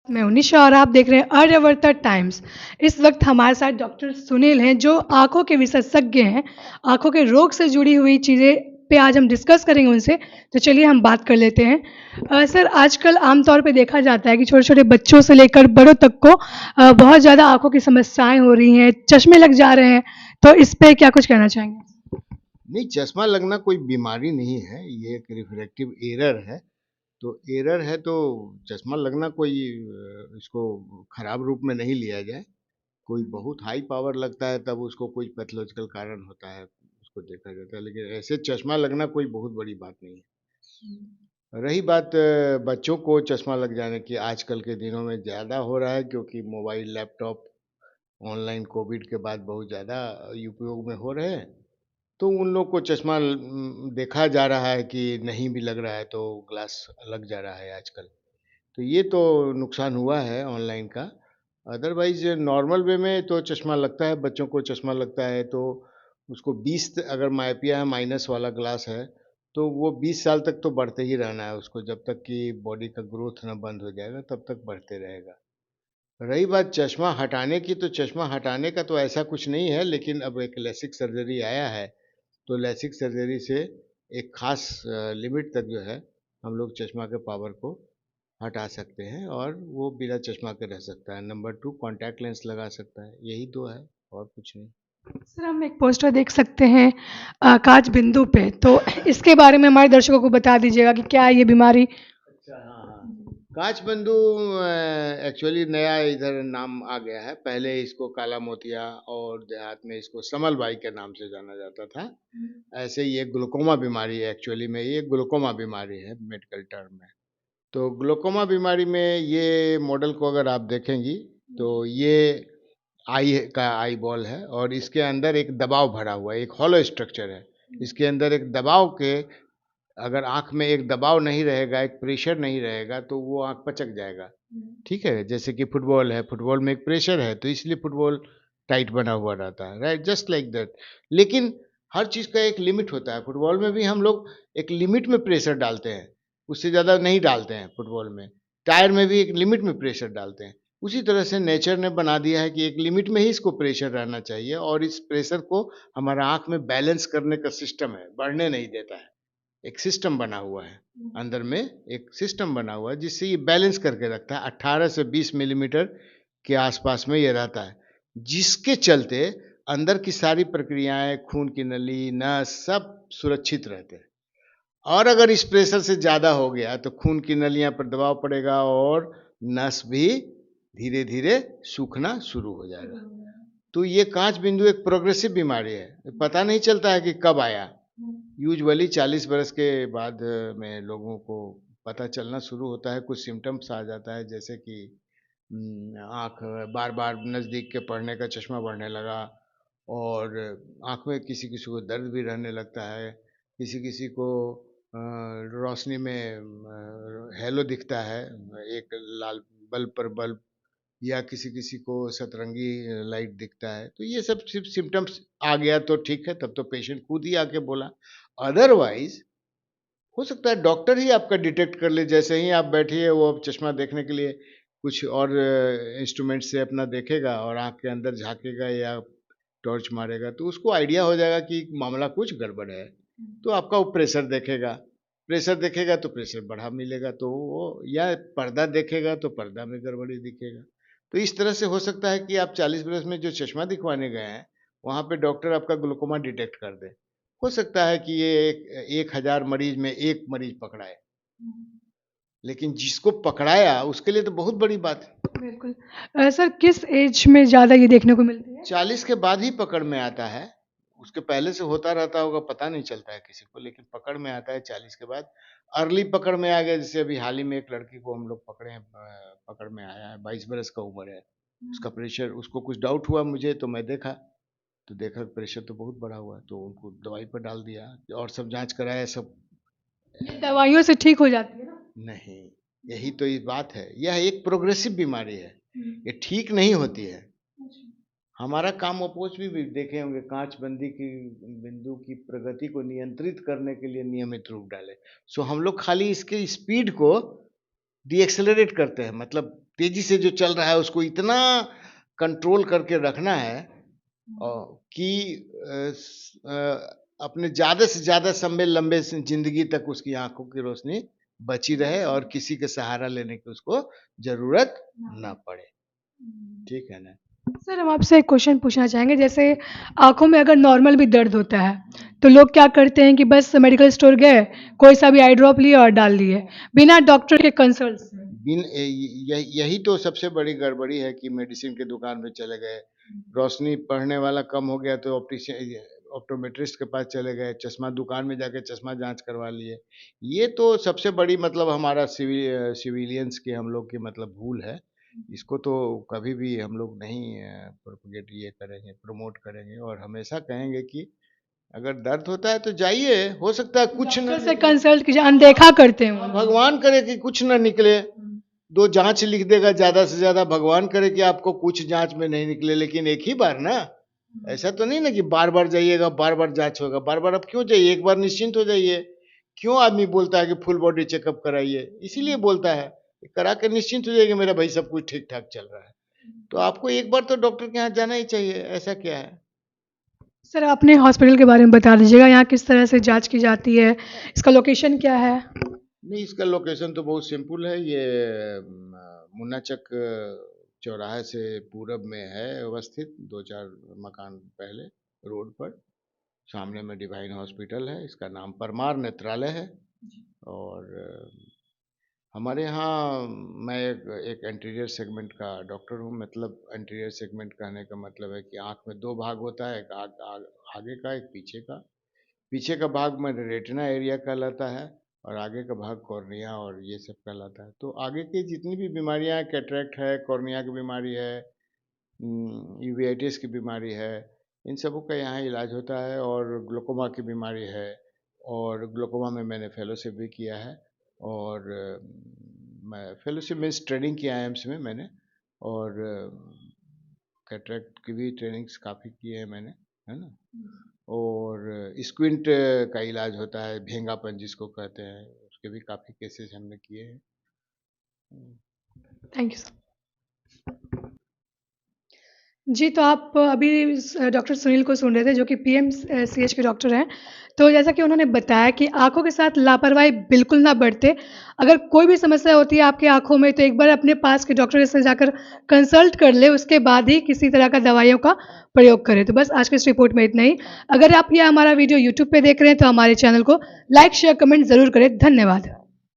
मैं उनिशा और आप देख रहे हैं आर्यवर्ता टाइम्स। इस वक्त हमारे साथ डॉक्टर सुनील हैं जो आंखों के विशेषज्ञ हैं। आंखों के रोग से जुड़ी हुई चीज़ें पे आज हम डिस्कस करेंगे उनसे। तो चलिए हम बात कर लेते हैं। सर, आजकल आमतौर पे देखा जाता है कि छोटे छोटे बच्चों से लेकर बड़ों तक को बहुत ज़्यादा आंखों की समस्याएं हो रही हैं, चश्मे लग जा रहे हैं। तो इस पे क्या कुछ कहना चाहेंगे? नहीं, चश्मा लगना कोई बीमारी नहीं है, ये एक रिफ्रैक्टिव एरर है। तो एरर है तो चश्मा लगना कोई इसको खराब रूप में नहीं लिया जाए। कोई बहुत हाई पावर लगता है तब उसको कोई पैथोलॉजिकल कारण होता है, उसको देखा जाता है, लेकिन ऐसे चश्मा लगना कोई बहुत बड़ी बात नहीं है। रही बात बच्चों को चश्मा लग जाने की, आजकल के दिनों में ज़्यादा हो रहा है क्योंकि मोबाइल, लैपटॉप, ऑनलाइन कोविड के बाद बहुत ज़्यादा उपयोग में हो रहे हैं। तो उन लोग को चश्मा देखा जा रहा है कि नहीं भी लग रहा है तो ग्लास लग जा रहा है आजकल। तो ये तो नुकसान हुआ है ऑनलाइन का। अदरवाइज नॉर्मल वे में तो चश्मा लगता है, बच्चों को चश्मा लगता है तो उसको 20 अगर माइपिया है, माइनस वाला ग्लास है, तो वो 20 साल तक तो बढ़ते ही रहना है उसको, जब तक कि बॉडी का ग्रोथ ना बंद हो जाएगा तब तक बढ़ते रहेगा। रही बात चश्मा हटाने की, तो चश्मा हटाने का तो ऐसा कुछ नहीं है, लेकिन अब एक लेसिक सर्जरी आया है। तो लेसिक सर्जरी से एक खास लिमिट तक जो है हम लोग चश्मा के पावर को हटा सकते हैं और वो बिना चश्मा के रह सकता है। नंबर टू, कॉन्टैक्ट लेंस लगा सकता है। यही दो है, और कुछ नहीं। सर, हम एक पोस्टर देख सकते हैं कांच बिंदु पे। तो इसके बारे में हमारे दर्शकों को बता दीजिएगा कि क्या है ये बीमारी? अच्छा, हाँ हाँ। कांच बंधु एक्चुअली नया इधर नाम आ गया है। पहले इसको काला मोतिया और देहात में इसको समलबाई के नाम से जाना जाता था। ऐसे ये ग्लूकोमा बीमारी है, एक्चुअली में ये ग्लूकोमा बीमारी है मेडिकल टर्म में। तो ग्लूकोमा बीमारी में ये मॉडल को अगर आप देखेंगी तो ये आई का आई बॉल है और इसके अंदर एक दबाव भरा हुआ है, एक हॉलो स्ट्रक्चर है। इसके अंदर एक दबाव के, अगर आँख में एक दबाव नहीं रहेगा, एक प्रेशर नहीं रहेगा तो वो आँख पचक जाएगा। ठीक है? जैसे कि फुटबॉल है, फुटबॉल में एक प्रेशर है तो इसलिए फुटबॉल टाइट बना हुआ रहता है, राइट? Just like that. लेकिन हर चीज़ का एक लिमिट होता है। फुटबॉल में भी हम लोग एक लिमिट में प्रेशर डालते हैं, उससे ज़्यादा नहीं डालते हैं फुटबॉल में। टायर में भी एक लिमिट में प्रेशर डालते हैं। उसी तरह से नेचर ने बना दिया है कि एक लिमिट में ही इसको प्रेशर रहना चाहिए और इस प्रेशर को हमारा आँख में बैलेंस करने का सिस्टम है, बढ़ने नहीं देता है। एक सिस्टम बना हुआ है, अंदर में एक सिस्टम बना हुआ है जिससे ये बैलेंस करके रखता है। 18 से 20 मिलीमीटर के आसपास में ये रहता है, जिसके चलते अंदर की सारी प्रक्रियाएं, खून की नली, नस, सब सुरक्षित रहते हैं। और अगर इस प्रेशर से ज़्यादा हो गया तो खून की नलियां पर दबाव पड़ेगा और नस भी धीरे धीरे सूखना शुरू हो जाएगा। तो ये कांच बिंदु एक प्रोग्रेसिव बीमारी है, पता नहीं चलता है कि कब आया। यूजुअली 40 बरस के बाद में लोगों को पता चलना शुरू होता है, कुछ सिम्टम्स आ जाता है, जैसे कि आँख बार बार नज़दीक के पड़ने का चश्मा बढ़ने लगा और आँख में किसी किसी को दर्द भी रहने लगता है, किसी किसी को रोशनी में हेलो दिखता है, एक लाल बल्ब पर बल्ब, या किसी किसी को सतरंगी लाइट दिखता है। तो ये सब सिर्फ सिम्टम्स आ गया तो ठीक है, तब तो पेशेंट खुद ही आके बोला। अदरवाइज हो सकता है डॉक्टर ही आपका डिटेक्ट कर ले, जैसे ही आप बैठिए वो अब चश्मा देखने के लिए कुछ और इंस्ट्रूमेंट से अपना देखेगा और आँख के अंदर झाँकेगा या टॉर्च मारेगा तो उसको आइडिया हो जाएगा कि मामला कुछ गड़बड़ है। तो आपका वो प्रेशर देखेगा तो प्रेशर बढ़ा मिलेगा, तो वो, या पर्दा देखेगा तो पर्दा में गड़बड़ी दिखेगा। तो इस तरह से हो सकता है कि आप 40 बरस में जो चश्मा दिखवाने गए हैं वहाँ पे डॉक्टर आपका ग्लूकोमा डिटेक्ट कर दे। हो सकता है कि ये 1000 मरीज में एक मरीज पकड़ाए, लेकिन जिसको पकड़ाया उसके लिए तो बहुत बड़ी बात है। बिल्कुल। सर, किस एज में ज़्यादा ये देखने को मिलती है? 40 के बाद ही पकड़ में आता है। उसके पहले से होता रहता होगा, पता नहीं चलता है किसी को, लेकिन पकड़ में आता है 40 के बाद। अर्ली पकड़ में आ गया, जैसे अभी हाल ही में एक लड़की को हम लोग पकड़े हैं, पकड़ में आया है, 22 बरस का उम्र है। उसका प्रेशर, उसको कुछ डाउट हुआ मुझे तो मैं देखा, तो देखा प्रेशर तो बहुत बढ़ा हुआ है, तो उनको दवाई पर डाल दिया और सब जांच कराया सब। ये दवाइयों से ठीक हो जाती है ना? नहीं, यही तो ये बात है, यह एक प्रोग्रेसिव बीमारी है, ये ठीक नहीं होती है। हमारा काम अप्रोच भी देखे होंगे, कांच बंदी की बिंदु की प्रगति को नियंत्रित करने के लिए नियमित रूप डाले। सो हम लोग खाली इसके स्पीड को डी एक्सेलरेट करते हैं, मतलब तेजी से जो चल रहा है उसको इतना कंट्रोल करके रखना है कि अपने ज़्यादा से ज़्यादा लंबे जिंदगी तक उसकी आंखों की रोशनी बची रहे और किसी के सहारा लेने की उसको जरूरत ना पड़े। ठीक है ना? सर हम आपसे एक क्वेश्चन पूछना चाहेंगे, जैसे आँखों में अगर नॉर्मल भी दर्द होता है तो लोग क्या करते हैं कि बस मेडिकल स्टोर गए, कोई सा भी आई ड्रॉप लिए और डाल लिए बिना डॉक्टर के कंसल्ट से। यही तो सबसे बड़ी गड़बड़ी है कि मेडिसिन के दुकान में चले गए, रोशनी पढ़ने वाला कम हो गया तो ऑप्टोमेट्रिस्ट के पास चले गए, चश्मा दुकान में जाके चश्मा जांच करवा लिए। ये तो सबसे बड़ी मतलब हमारा सिविलियंस के हम लोग की मतलब भूल है। इसको तो कभी भी हम लोग नहीं प्रोपोगेट ये करेंगे, प्रमोट करेंगे और हमेशा कहेंगे कि अगर दर्द होता है तो जाइए, हो सकता है कुछ न डॉक्टर से कंसल्ट कीजिए, अनदेखा करते हैं वो। भगवान करे कि कुछ ना निकले, 2 जांच लिख देगा ज़्यादा से ज़्यादा, भगवान करे कि आपको कुछ जांच में नहीं निकले, लेकिन एक ही बार ना, ऐसा तो नहीं ना कि बार बार जाइएगा, बार बार जांच होगा। बार बार आप क्यों जाइए, एक बार निश्चिंत हो जाइए। क्यों आदमी बोलता है कि फुल बॉडी चेकअप कराइए, इसीलिए बोलता है, करा के निश्चिंत हो जाइए मेरा भाई सब कुछ ठीक ठाक चल रहा है। तो आपको एक बार तो डॉक्टर के यहाँ जाना ही चाहिए, ऐसा क्या है। सर अपने हॉस्पिटल के बारे में बता दीजिएगा, यहाँ किस तरह से जांच की जाती है, इसका लोकेशन क्या है? नहीं, इसका लोकेशन तो बहुत सिंपल है, ये मुन्ना चक चौराहे से पूरब में है अवस्थित, 2-4 मकान पहले रोड पर सामने में डिवाइन हॉस्पिटल है। इसका नाम परमार नेत्रालय है। और हमारे यहाँ मैं एक एंटीरियर सेगमेंट का डॉक्टर हूँ। मतलब एंटीरियर सेगमेंट कहने का मतलब है कि आँख में 2 भाग होता है, एक आगे का, एक पीछे का। पीछे का भाग में रेटिना एरिया कहलाता है और आगे का भाग कॉर्निया और ये सब कहलाता है। तो आगे की जितनी भी बीमारियां हैं, कैटरेक्ट है, कॉर्निया की बीमारी है, यूवेटिस की बीमारी है, इन सबों का यहाँ इलाज होता है। और ग्लूकोमा की बीमारी है, और ग्लूकोमा में मैंने फेलोशिप भी किया है। और मैं फेलोशिप में ट्रेनिंग किया है एम्स में मैंने, और कैटरेक्ट की भी ट्रेनिंग्स काफ़ी की है मैंने, है ना। और स्क्विंट का इलाज होता है, भेंगापन जिसको कहते हैं, उसके भी काफ़ी केसेस हमने किए हैं। Thank you sir. जी, तो आप अभी डॉक्टर सुनील को सुन रहे थे जो कि पीएमसीएच के डॉक्टर हैं। तो जैसा कि उन्होंने बताया कि आँखों के साथ लापरवाही बिल्कुल ना बरतें। अगर कोई भी समस्या होती है आपकी आँखों में तो एक बार अपने पास के डॉक्टर से जाकर कंसल्ट कर लें, उसके बाद ही किसी तरह का दवाइयों का प्रयोग करें। तो बस आज की इस रिपोर्ट में इतना ही। अगर आप ये हमारा वीडियो यूट्यूब पे देख रहे हैं तो हमारे चैनल को लाइक, शेयर, कमेंट ज़रूर करें। धन्यवाद।